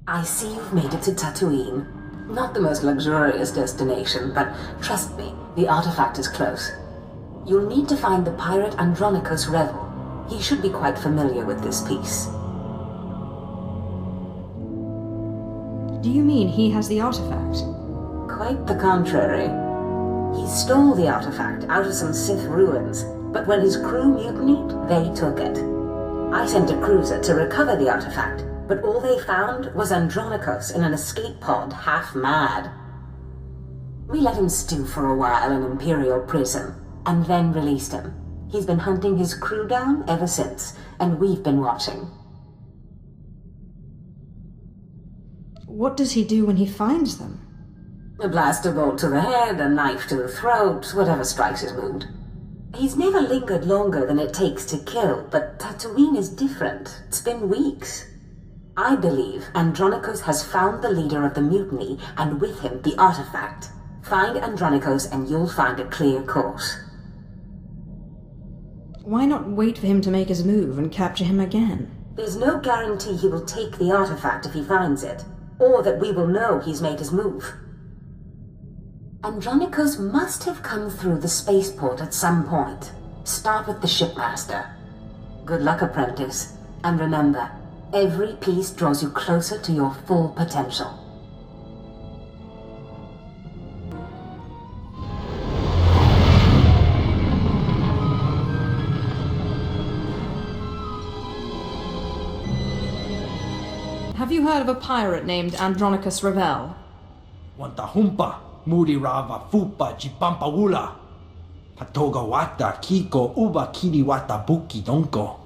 I see you've made it to Tatooine. Not the most luxurious destination, but trust me, the artifact is close. You'll need to find the pirate Andronikos Revel. He should be quite familiar with this piece. Do you mean he has the artifact? Quite the contrary. He stole the artifact out of some Sith ruins, but when his crew mutinied, they took it. I sent a cruiser to recover the artifact, but all they found was Andronikos in an escape pod, half mad. We let him stew for a while in Imperial prison, and then released him. He's been hunting his crew down ever since, and we've been watching. What does he do when he finds them? A blaster bolt to the head, a knife to the throat, whatever strikes his mood. He's never lingered longer than it takes to kill, but Tatooine is different. It's been weeks. I believe Andronikos has found the leader of the mutiny, and with him the artifact. Find Andronikos and you'll find a clear course. Why not wait for him to make his move and capture him again? There's no guarantee he will take the artifact if he finds it, or that we will know he's made his move. Andronikos must have come through the spaceport at some point. Start with the shipmaster. Good luck, apprentice. And remember, every piece draws you closer to your full potential. Have you heard of a pirate named Andronikos Revel? Wanta humpa, muri rava fupa jipampawula. Patoga wata kiko uba kiri wata buki donko.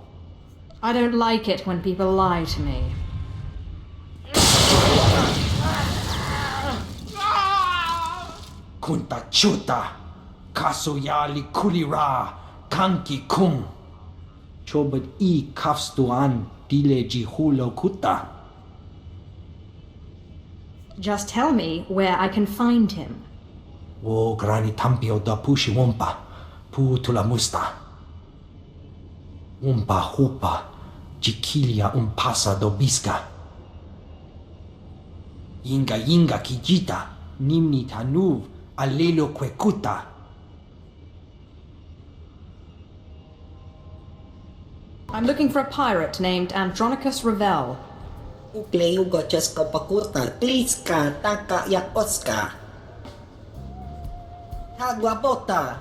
I don't like it when people lie to me. Kunta chuta, kasoyali kulira, kanki kung. Chobad I kafstuan dile jihulo kuta. Just tell me where I can find him. Wo grani tampio da pushi wumpa, pu tula musta. Wumpa hupa, jikilia umpasa do biska. Yinga kijita, nimni tanuv, alelo kwekuta. I'm looking for a pirate named Andronikos Revel. Ukleugo česko pakuta, pliska, taka jakoska. Tagwabota.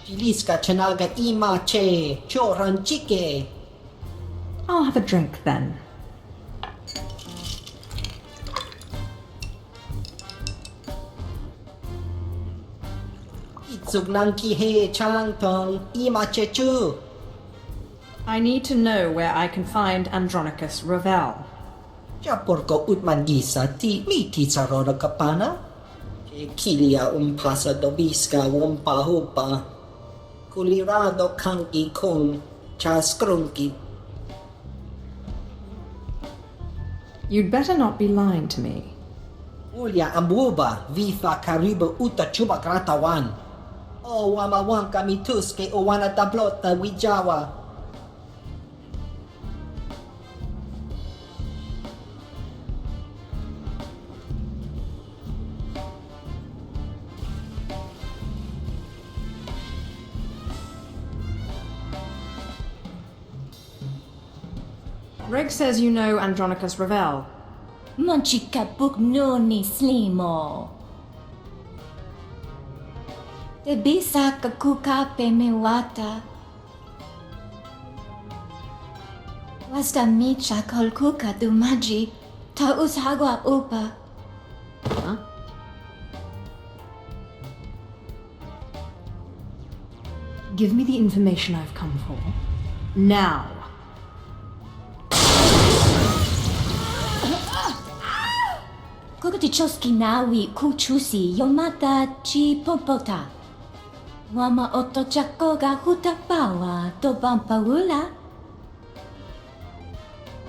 Chiliska chanaga imache, choranchike. I'll have a drink then. Itsugnanki he chalangtong imache chu. I need to know where I can find Andronikos Revel. Japurko utmangisa ti miti sarora kapana. Kilia umpasa dobiska wumpa hupa. Kulirado kangi kung chaskrunki. You'd better not be lying to me. Ulya ambuba vifa karibu uta chuba kratawan. O wamawanka mituske o wana tablota wijawa. Reg says you know Andronikos Revel. Manchika bugnoni slimo. Te bisa kakuka pe mewata. Wasta micha kolkuka dumaji ta ushagwa upa. Huh? Give me the information I've come for. Now. Kukutichoski nawi kuchusi yomata chi popota. Wama otochako ga hutapawa to bampawula.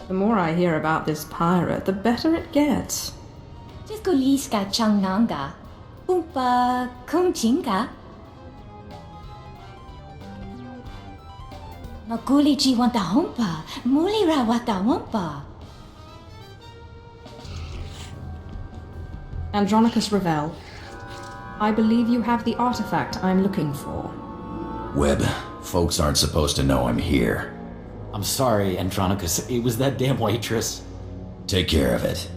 The more I hear about this pirate, the better it gets. Tiskuliska changnanga. Umpa kumchinga. Makulichi wanta humpa. Mulira wata wampa. Andronikos Revel, I believe you have the artifact I'm looking for. Webb, folks aren't supposed to know I'm here. I'm sorry, Andronikos. It was that damn waitress. Take care of it.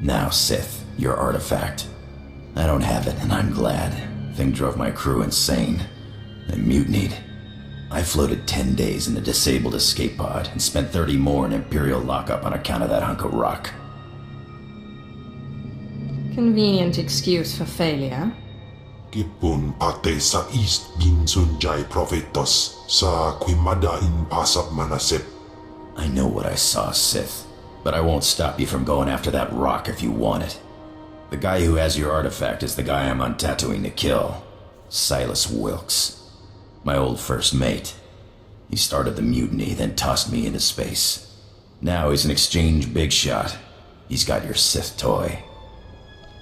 Now, Sith, your artifact. I don't have it, and I'm glad. Thing drove my crew insane. They mutinied. I floated 10 days in a disabled escape pod and spent 30 more in Imperial lockup on account of that hunk of rock. Convenient excuse for failure. Kipun pate sa East Ginsunjay Prophetos sa Quimadain Pasap Manasip. I know what I saw, Sith, but I won't stop you from going after that rock if you want it. The guy who has your artifact is the guy I'm on Tatooine to kill. Silas Wilkes. My old first mate. He started the mutiny, then tossed me into space. Now he's an exchange big shot. He's got your Sith toy.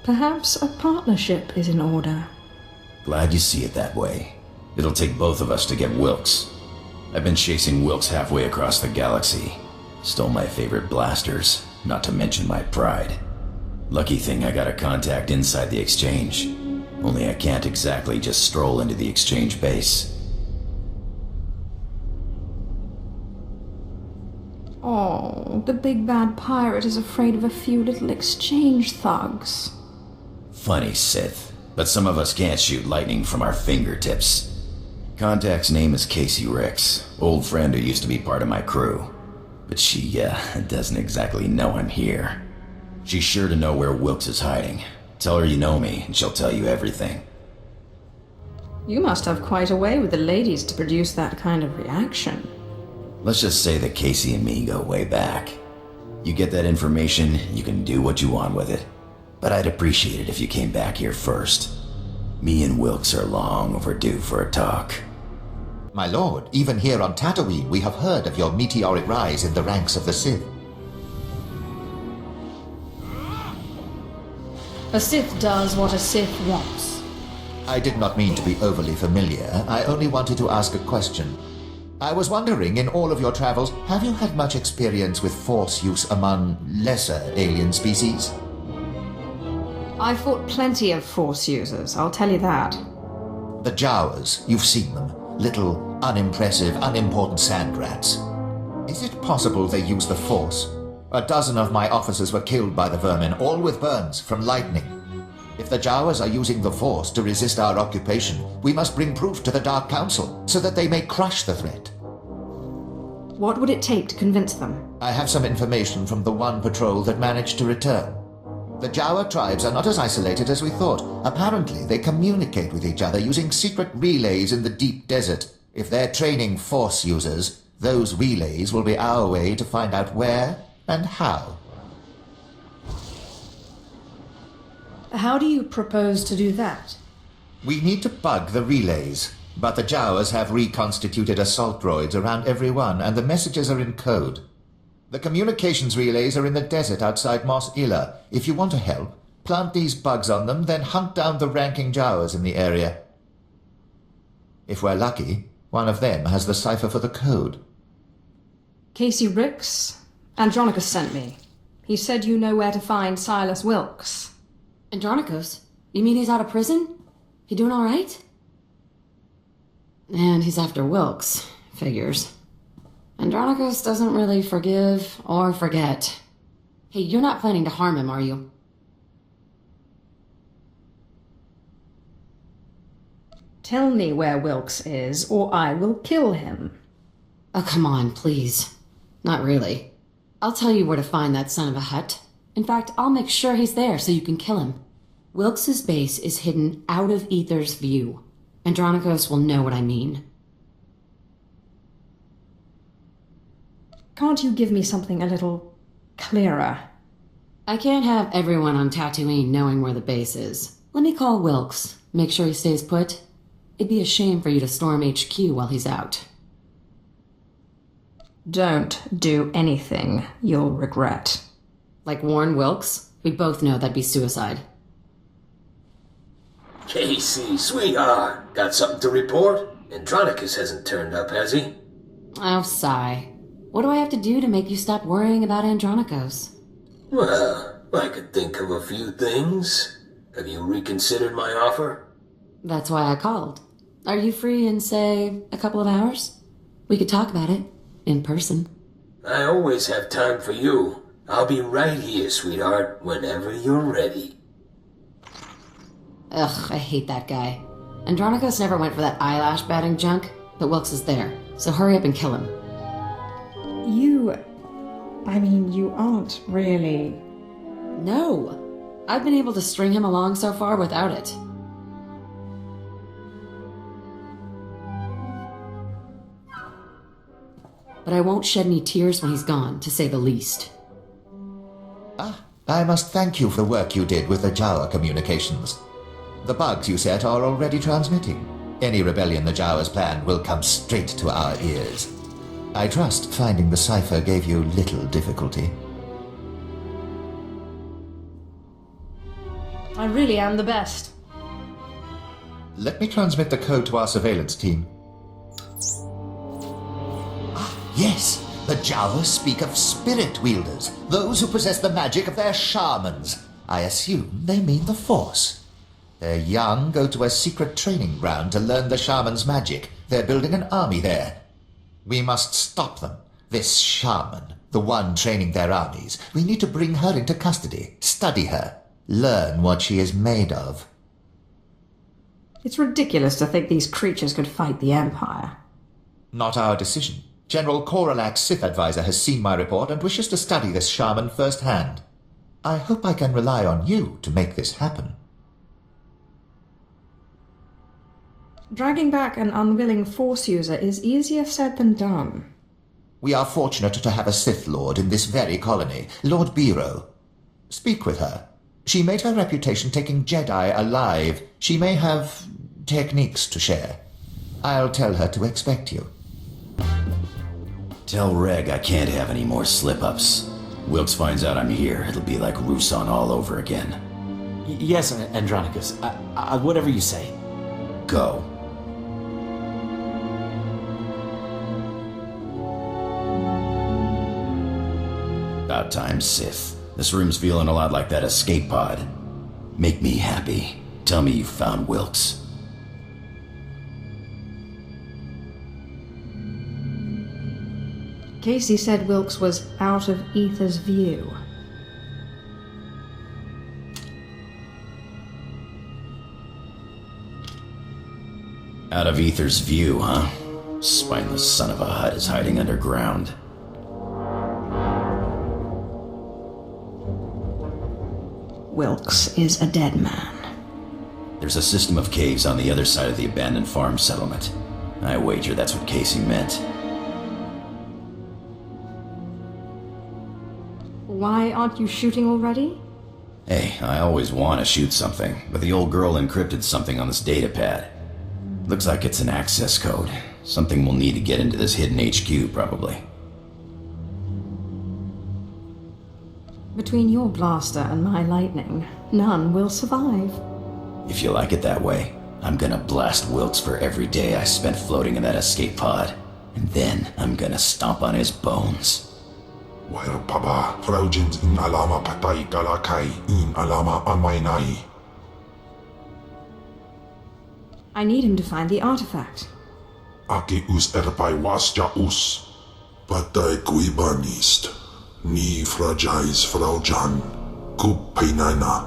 Perhaps a partnership is in order. Glad you see it that way. It'll take both of us to get Wilkes. I've been chasing Wilkes halfway across the galaxy. Stole my favorite blasters, not to mention my pride. Lucky thing I got a contact inside the exchange. Only I can't exactly just stroll into the exchange base. Oh, the big bad pirate is afraid of a few little exchange thugs. Funny, Sith, but some of us can't shoot lightning from our fingertips. Contact's name is Casey Ricks, old friend who used to be part of my crew. But she, doesn't exactly know I'm here. She's sure to know where Wilkes is hiding. Tell her you know me, and she'll tell you everything. You must have quite a way with the ladies to produce that kind of reaction. Let's just say that Casey and me go way back. You get that information, you can do what you want with it. But I'd appreciate it if you came back here first. Me and Wilkes are long overdue for a talk. My lord, even here on Tatooine, we have heard of your meteoric rise in the ranks of the Sith. A Sith does what a Sith wants. I did not mean to be overly familiar. I only wanted to ask a question. I was wondering, in all of your travels, have you had much experience with Force use among lesser alien species? I've fought plenty of Force users, I'll tell you that. The Jawas, you've seen them. Little, unimpressive, unimportant sand rats. Is it possible they use the Force? A dozen of my officers were killed by the vermin, all with burns from lightning. If the Jawas are using the Force to resist our occupation, we must bring proof to the Dark Council, so that they may crush the threat. What would it take to convince them? I have some information from the one patrol that managed to return. The Jawa tribes are not as isolated as we thought. Apparently, they communicate with each other using secret relays in the deep desert. If they're training Force users, those relays will be our way to find out where and how. How do you propose to do that? We need to bug the relays, but the Jawas have reconstituted assault droids around every one, and the messages are in code. The communications relays are in the desert outside Mos Ila. If you want to help, plant these bugs on them, then hunt down the ranking Jawas in the area. If we're lucky, one of them has the cipher for the code. Casey Ricks? Andronikos sent me. He said you know where to find Silas Wilkes. Andronikos? You mean he's out of prison? He doing all right? And he's after Wilkes. Figures. Andronikos doesn't really forgive or forget. Hey, you're not planning to harm him, are you? Tell me where Wilkes is, or I will kill him. Oh, come on, please. Not really. I'll tell you where to find that son of a hut. In fact, I'll make sure he's there so you can kill him. Wilkes' base is hidden out of Ether's view. Andronikos will know what I mean. Can't you give me something a little clearer? I can't have everyone on Tatooine knowing where the base is. Let me call Wilkes. Make sure he stays put. It'd be a shame for you to storm HQ while he's out. Don't do anything you'll regret. Like warn Wilkes? We both know that'd be suicide. Casey, sweetheart, got something to report? Andronikos hasn't turned up, has he? Oh, sigh. What do I have to do to make you stop worrying about Andronikos? Well, I could think of a few things. Have you reconsidered my offer? That's why I called. Are you free in, say, a couple of hours? We could talk about it. In person. I always have time for you. I'll be right here, sweetheart, whenever you're ready. Ugh, I hate that guy. Andronikos never went for that eyelash batting junk, but Wilkes is there, so hurry up and kill him. You aren't really... No! I've been able to string him along so far without it. But I won't shed any tears when he's gone, to say the least. I must thank you for the work you did with the Jawa communications. The bugs you set are already transmitting. Any rebellion the Jawas plan will come straight to our ears. I trust finding the cipher gave you little difficulty. I really am the best. Let me transmit the code to our surveillance team. Yes, the Jawas speak of spirit wielders, those who possess the magic of their shamans. I assume they mean the Force. Their young go to a secret training ground to learn the shaman's magic. They're building an army there. We must stop them. This shaman, the one training their armies, we need to bring her into custody, study her, learn what she is made of. It's ridiculous to think these creatures could fight the Empire. Not our decision. General Koralak's Sith advisor has seen my report and wishes to study this shaman firsthand. I hope I can rely on you to make this happen. Dragging back an unwilling Force user is easier said than done. We are fortunate to have a Sith Lord in this very colony, Lord Biro. Speak with her. She made her reputation taking Jedi alive. She may have techniques to share. I'll tell her to expect you. Tell Reg I can't have any more slip-ups. Wilkes finds out I'm here, it'll be like Rusan all over again. Yes, Andronikos. Whatever you say. Go. About time, Sith. This room's feeling a lot like that escape pod. Make me happy. Tell me you found Wilkes. Casey said Wilkes was out of Ether's view. Out of Ether's view, huh? Spineless son of a Hutt is hiding underground. Wilkes is a dead man. There's a system of caves on the other side of the abandoned farm settlement. I wager that's what Casey meant. Why aren't you shooting already? Hey, I always want to shoot something, but the old girl encrypted something on this datapad. Looks like it's an access code. Something we'll need to get into this hidden HQ, probably. Between your blaster and my lightning, none will survive. If you like it that way, I'm gonna blast Wilkes for every day I spent floating in that escape pod. And then I'm gonna stomp on his bones. Wair paba, fraujins in alama patay galakay, in alama amaynay. I need him to find the artifact. Aki us erpay wasja us. Patay kuibanist. Ni fragais fraujan. Kup painana.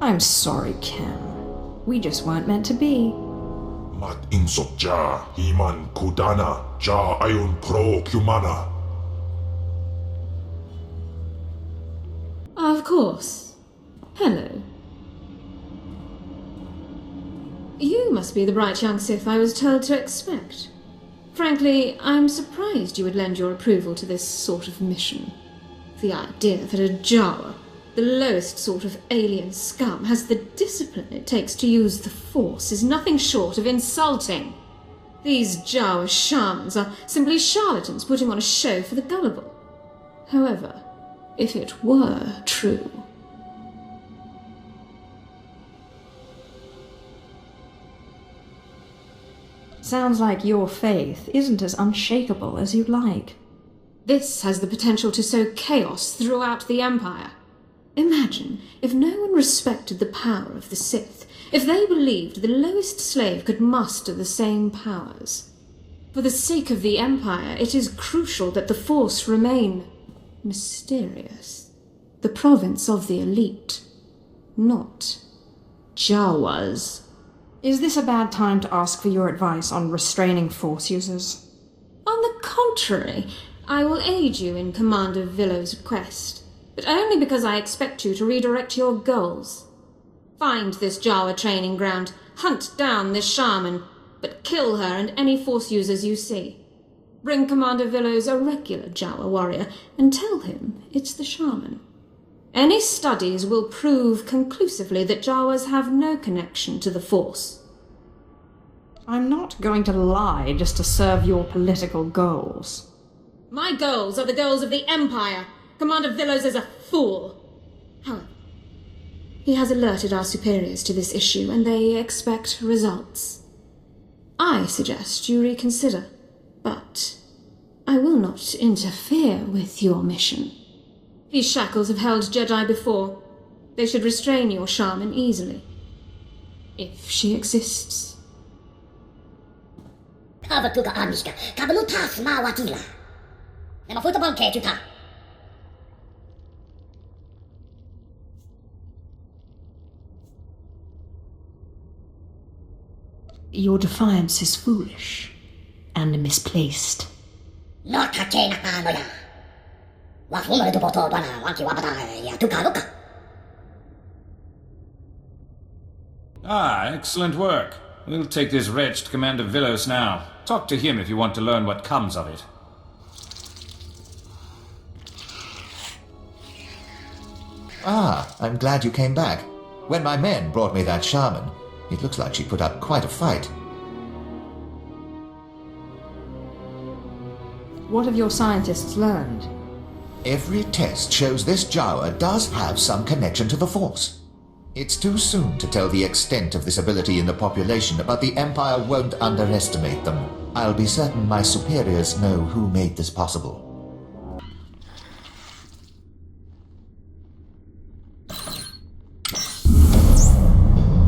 I'm sorry, Kim. We just weren't meant to be. Mat insok ja, himan kudana, ja ayon pro kumana. Of course. Hello. You must be the bright young Sith I was told to expect. Frankly, I'm surprised you would lend your approval to this sort of mission. The idea that a Jawa, the lowest sort of alien scum, has the discipline it takes to use the Force is nothing short of insulting. These Jawa shamans are simply charlatans putting on a show for the gullible. However, if it were true... Sounds like your faith isn't as unshakable as you'd like. This has the potential to sow chaos throughout the Empire. Imagine if no one respected the power of the Sith, if they believed the lowest slave could muster the same powers. For the sake of the Empire, it is crucial that the Force remain mysterious. The province of the elite, not Jawas. Is this a bad time to ask for your advice on restraining Force users? On the contrary, I will aid you in Commander Villo's quest, but only because I expect you to redirect your goals. Find this Jawa training ground, hunt down this shaman, but kill her and any Force users you see. Bring Commander Villo's a regular Jawa warrior and tell him it's the shaman. Any studies will prove conclusively that Jawas have no connection to the Force. I'm not going to lie just to serve your political goals. My goals are the goals of the Empire. Commander Villo's is a fool. However, he has alerted our superiors to this issue, and they expect results. I suggest you reconsider, but I will not interfere with your mission. These shackles have held Jedi before. They should restrain your shaman easily. If she exists. Your defiance is foolish and misplaced. Excellent work. We'll take this wretch to Commander Villos now. Talk to him if you want to learn what comes of it. I'm glad you came back. When my men brought me that shaman, it looks like she put up quite a fight. What have your scientists learned? Every test shows this Jawa does have some connection to the Force. It's too soon to tell the extent of this ability in the population, but the Empire won't underestimate them. I'll be certain my superiors know who made this possible.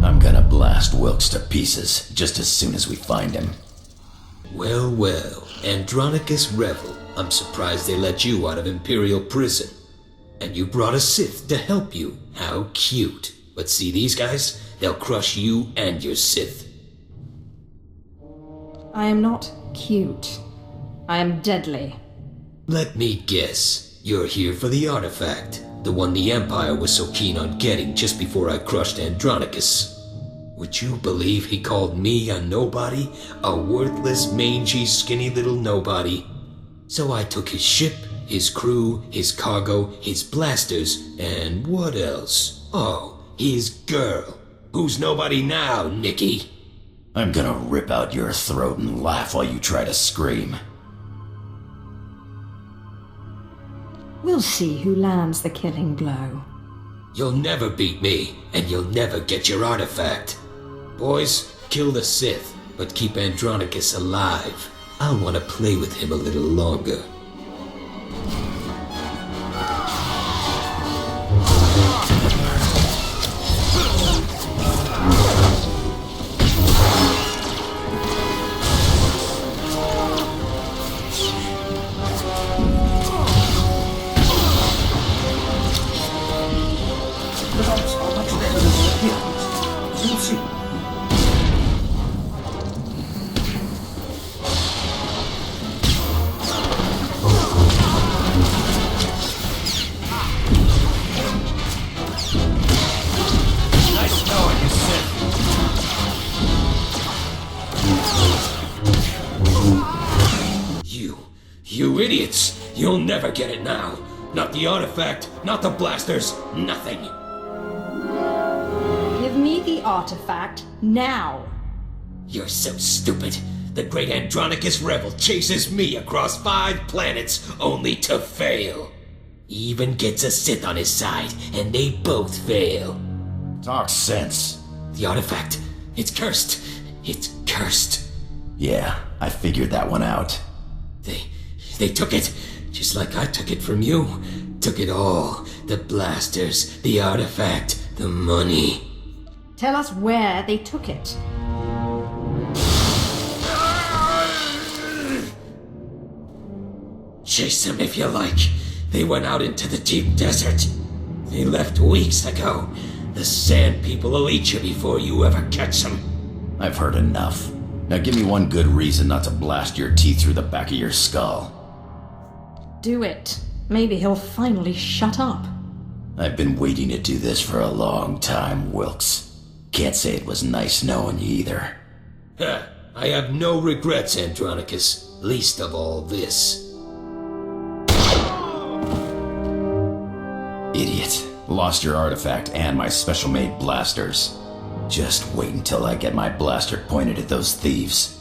I'm gonna blast Wilkes to pieces just as soon as we find him. Well, Andronikos Revel, I'm surprised they let you out of Imperial prison. And you brought a Sith to help you. How cute. But see these guys? They'll crush you and your Sith. I am not cute. I am deadly. Let me guess. You're here for the artifact. The one the Empire was so keen on getting just before I crushed Andronikos. Would you believe he called me a nobody? A worthless, mangy, skinny little nobody. So I took his ship, his crew, his cargo, his blasters, and what else? Oh, his girl. Who's nobody now, Nicky? I'm gonna rip out your throat and laugh while you try to scream. We'll see who lands the killing blow. You'll never beat me, and you'll never get your artifact. Boys, kill the Sith, but keep Andronikos alive. I'll want to play with him a little longer. You idiots! You'll never get it now. Not the artifact, not the blasters, nothing. Give me the artifact now. You're so stupid. The great Andronikos Revel chases me across 5 planets only to fail. He even gets a Sith on his side, and they both fail. Talk sense. The artifact, it's cursed. It's cursed. Yeah, I figured that one out. They took it, just like I took it from you. Took it all. The blasters, the artifact, the money. Tell us where they took it. Chase them if you like. They went out into the deep desert. They left weeks ago. The Sand People will eat you before you ever catch them. I've heard enough. Now give me one good reason not to blast your teeth through the back of your skull. Do it. Maybe he'll finally shut up. I've been waiting to do this for a long time, Wilkes. Can't say it was nice knowing you either. I have no regrets, Andronikos. Least of all this. Idiot. Lost your artifact and my special-made blasters. Just wait until I get my blaster pointed at those thieves.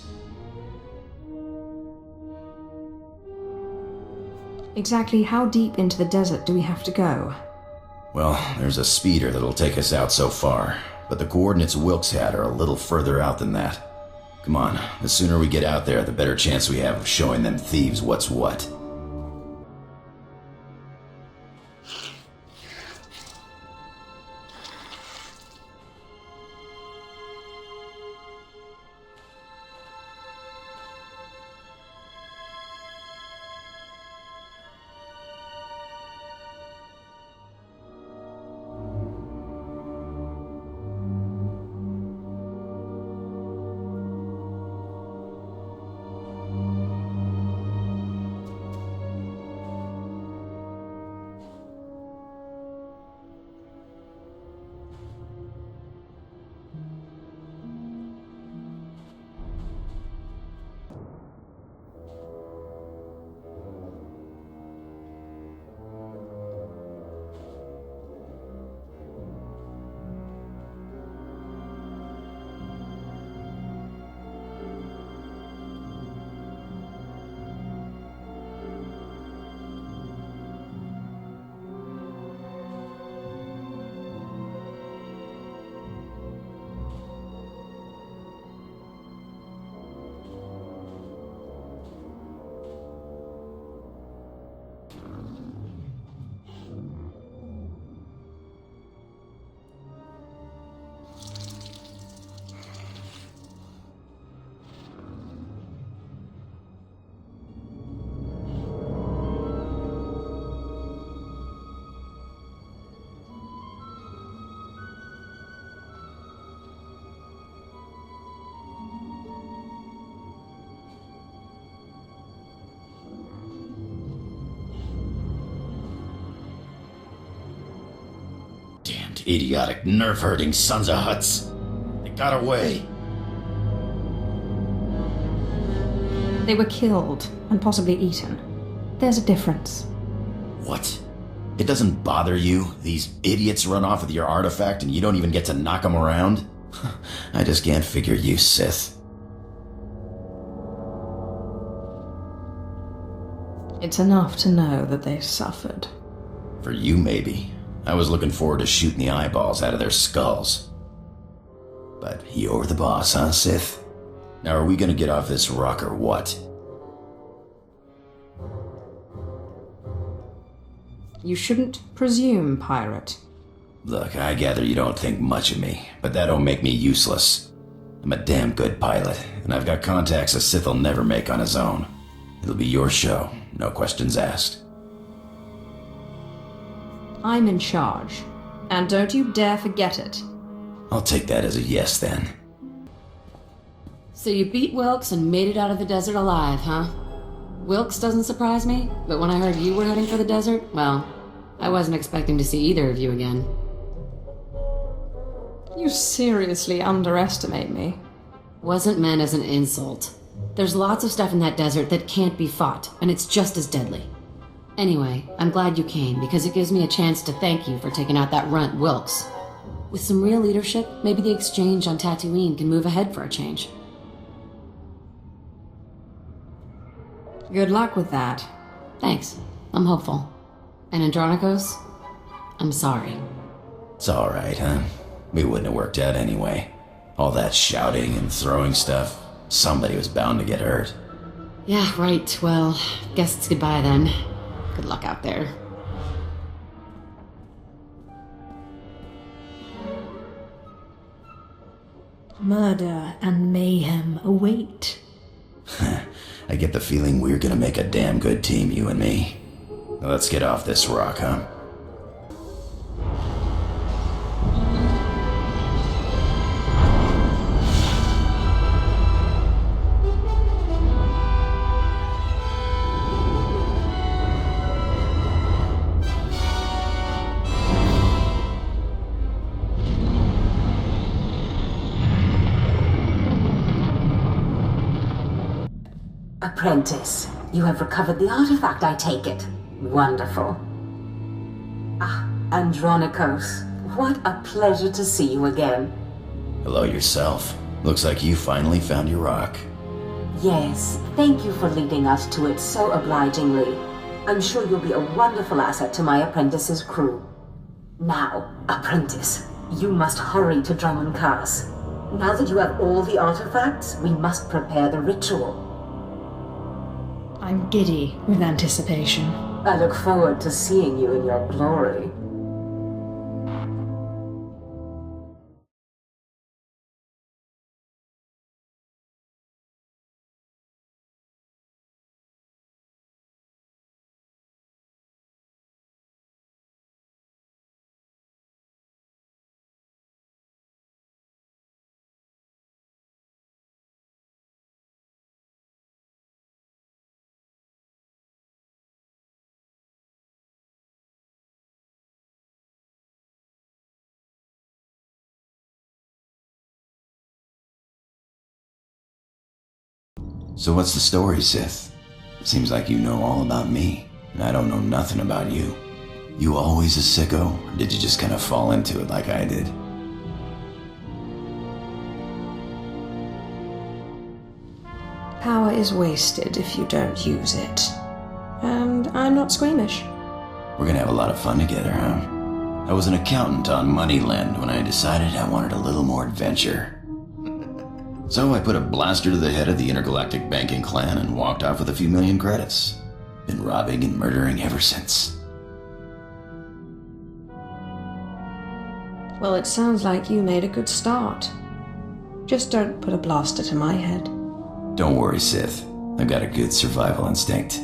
Exactly how deep into the desert do we have to go? Well, there's a speeder that'll take us out so far, but the coordinates Wilkes had are a little further out than that. Come on, the sooner we get out there, the better chance we have of showing them thieves what's what. Idiotic, nerve-hurting sons of Hutts. They got away. They were killed, and possibly eaten. There's a difference. What? It doesn't bother you? These idiots run off with your artifact and you don't even get to knock them around? I just can't figure you, Sith. It's enough to know that they suffered. For you, maybe. I was looking forward to shooting the eyeballs out of their skulls. But you're the boss, huh, Sith? Now are we gonna get off this rock or what? You shouldn't presume, pirate. Look, I gather you don't think much of me, but that don't make me useless. I'm a damn good pilot, and I've got contacts a Sith'll never make on his own. It'll be your show, no questions asked. I'm in charge, and don't you dare forget it. I'll take that as a yes, then. So you beat Wilkes and made it out of the desert alive, huh? Wilkes doesn't surprise me, but when I heard you were heading for the desert, well, I wasn't expecting to see either of you again. You seriously underestimate me. Wasn't meant as an insult. There's lots of stuff in that desert that can't be fought, and it's just as deadly. Anyway, I'm glad you came, because it gives me a chance to thank you for taking out that runt Wilkes. With some real leadership, maybe the exchange on Tatooine can move ahead for a change. Good luck with that. Thanks. I'm hopeful. And Andronikos, I'm sorry. It's alright, huh? We wouldn't have worked out anyway. All that shouting and throwing stuff, Somebody was bound to get hurt. Yeah, right. Well, guess it's goodbye then. Good luck out there. Murder and mayhem await. I get the feeling we're gonna make a damn good team, you and me. Now let's get off this rock, huh? Apprentice, you have recovered the artifact, I take it. Wonderful. Ah, Andronikos, what a pleasure to see you again. Hello yourself. Looks like you finally found your rock. Yes, thank you for leading us to it so obligingly. I'm sure you'll be a wonderful asset to my apprentice's crew. Now, apprentice, you must hurry to Drummond Cars. Now that you have all the artifacts, we must prepare the ritual. I'm giddy with anticipation. I look forward to seeing you in your glory. So what's the story, Sith? Seems like you know all about me, and I don't know nothing about you. You always a sicko, or did you just kind of fall into it like I did? Power is wasted if you don't use it. And I'm not squeamish. We're gonna have a lot of fun together, huh? I was an accountant on Moneyland when I decided I wanted a little more adventure. So I put a blaster to the head of the intergalactic banking clan and walked off with a few million credits. Been robbing and murdering ever since. Well, it sounds like you made a good start. Just don't put a blaster to my head. Don't worry, Sith. I've got a good survival instinct.